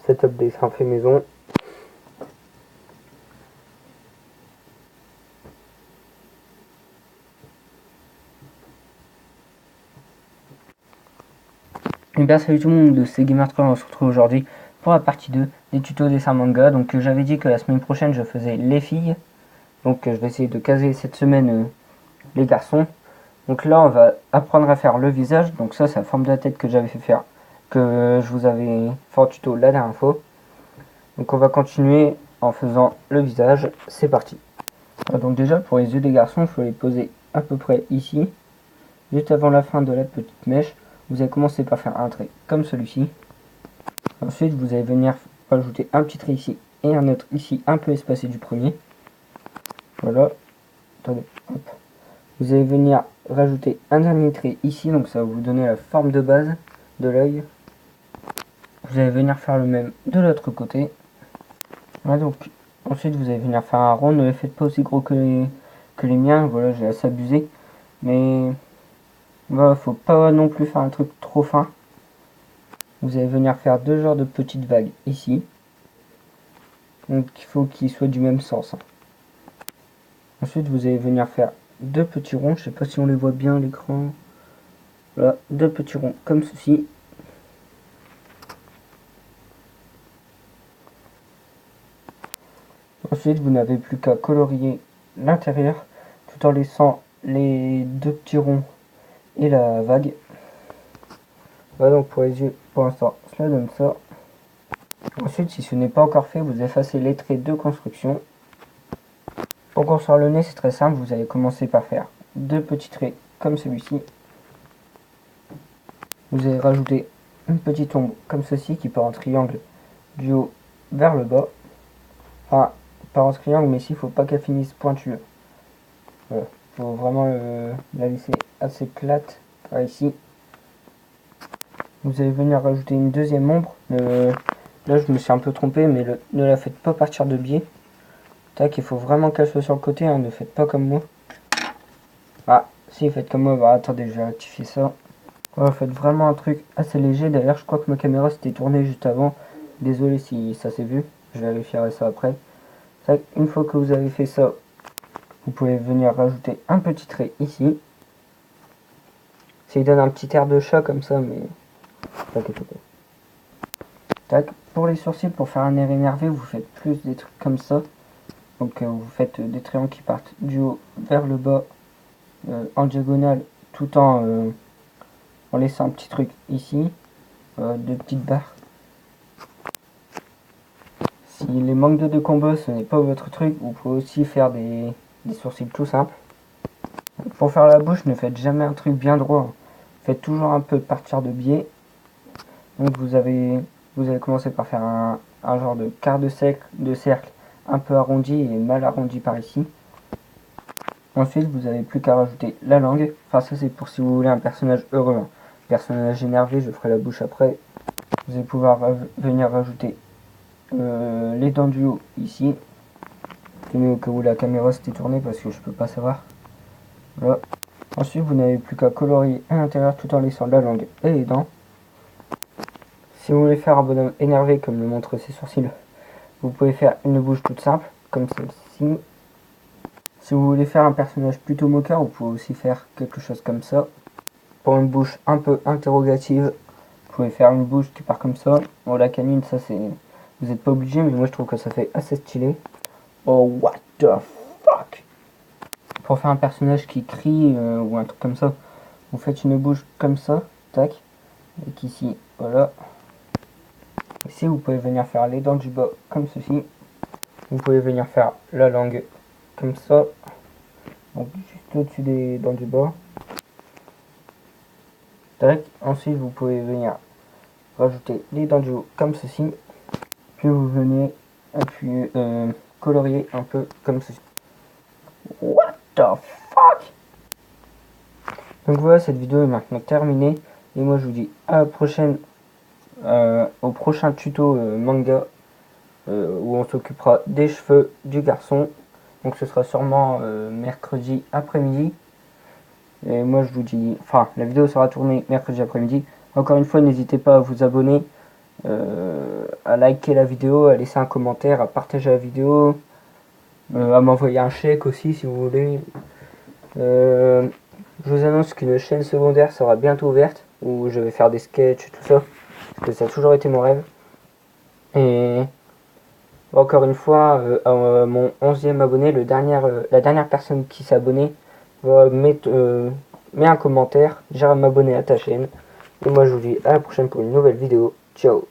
setup dessin fait maison. Et bien salut tout le monde, c'est Gamer3, on se retrouve aujourd'hui pour la partie 2 des tutos dessin manga. Donc j'avais dit que la semaine prochaine je faisais les filles, donc je vais essayer de caser cette semaine les garçons. Donc là on va apprendre à faire le visage, donc ça c'est la forme de la tête que j'avais fait faire, que je vous avais fait en tuto la dernière fois. Donc on va continuer en faisant le visage, c'est parti. Donc déjà pour les yeux des garçons, il faut les poser à peu près ici, juste avant la fin de la petite mèche. Vous allez commencer par faire un trait comme celui-ci. Ensuite, vous allez venir rajouter un petit trait ici et un autre ici, un peu espacé du premier. Voilà. Attendez, hop. Vous allez venir rajouter un dernier trait ici, donc ça va vous donner la forme de base de l'œil. Vous allez venir faire le même de l'autre côté. Voilà, donc ensuite vous allez venir faire un rond. Ne les faites pas aussi gros que les miens. Voilà, j'ai assez abusé. Mais voilà, faut pas non plus faire un truc trop fin. Vous allez venir faire deux genres de petites vagues ici. Donc il faut qu'ils soient du même sens. Ensuite vous allez venir faire deux petits ronds. Je sais pas si on les voit bien à l'écran. Voilà, deux petits ronds comme ceci. Ensuite vous n'avez plus qu'à colorier l'intérieur tout en laissant les deux petits ronds et la vague. Voilà, donc pour les yeux, pour l'instant, cela donne ça. Ensuite, si ce n'est pas encore fait, vous effacez les traits de construction. Pour construire le nez, c'est très simple. Vous allez commencer par faire deux petits traits comme celui-ci. Vous allez rajouter une petite ombre comme ceci qui part en triangle du haut vers le bas. Enfin, pas en triangle, mais ici, il ne faut pas qu'elle finisse pointueux. Voilà. Il faut vraiment la laisser assez plate par ici. Vous allez venir rajouter une deuxième ombre. Là, je me suis un peu trompé, mais ne la faites pas partir de biais. Tac, il faut vraiment qu'elle soit sur le côté, hein, ne faites pas comme moi. Ah, si, faites comme moi. Bah, attendez, je vais rectifier ça. Voilà, faites vraiment un truc assez léger. D'ailleurs, je crois que ma caméra s'était tournée juste avant. Désolé si ça s'est vu. Je vérifierai ça après. Tac, une fois que vous avez fait ça, vous pouvez venir rajouter un petit trait ici. Ça lui donne un petit air de chat comme ça, mais... Tac. Pour les sourcils, pour faire un air énervé, vous faites plus des trucs comme ça. Donc vous faites des triangles qui partent du haut vers le bas en diagonale, tout en laissant un petit truc ici, deux petites barres. Si les manques de combo ce n'est pas votre truc, vous pouvez aussi faire des sourcils tout simples. Pour faire la bouche, ne faites jamais un truc bien droit. Faites toujours un peu partir de biais. Donc vous allez commencer par faire un genre de quart de cercle un peu arrondi et mal arrondi par ici. Ensuite, vous n'avez plus qu'à rajouter la langue. Enfin, ça c'est pour si vous voulez un personnage heureux. Hein. Personnage énervé, je ferai la bouche après. Vous allez pouvoir venir rajouter les dents du haut ici. Tenez au cas où la caméra s'était tournée parce que je peux pas savoir. Voilà. Ensuite, vous n'avez plus qu'à colorier à l'intérieur tout en laissant la langue et les dents. Si vous voulez faire un bonhomme énervé comme le montrent ses sourcils, vous pouvez faire une bouche toute simple, comme celle-ci. Si vous voulez faire un personnage plutôt moqueur, vous pouvez aussi faire quelque chose comme ça. Pour une bouche un peu interrogative, vous pouvez faire une bouche qui part comme ça. Bon, la canine, ça c'est... Vous n'êtes pas obligé, mais moi je trouve que ça fait assez stylé. Oh, what the fuck! Pour faire un personnage qui crie ou un truc comme ça, vous faites une bouche comme ça, tac. Et qu'ici, voilà. Ici, vous pouvez venir faire les dents du bas comme ceci. Vous pouvez venir faire la langue comme ça. Donc juste au-dessus des dents du bas. Tac. Ensuite, vous pouvez venir rajouter les dents du haut comme ceci. Puis vous venez appuyer, colorier un peu comme ceci. What the fuck! Donc voilà, cette vidéo est maintenant terminée. Et moi, je vous dis à la prochaine, au prochain tuto manga. Où on s'occupera des cheveux du garçon. Donc ce sera sûrement mercredi après-midi. Et moi je vous dis, enfin la vidéo sera tournée mercredi après-midi. Encore une fois, n'hésitez pas à vous abonner à liker la vidéo, à laisser un commentaire, à partager la vidéo, à m'envoyer un chèque aussi si vous voulez. Je vous annonce qu'une chaîne secondaire sera bientôt ouverte, où je vais faire des sketchs, tout ça, parce que ça a toujours été mon rêve. Et encore une fois, mon 11e abonné, la dernière personne qui s'est abonnée, va mettre un commentaire, dire à m'abonner à ta chaîne. Et moi je vous dis à la prochaine pour une nouvelle vidéo. Ciao.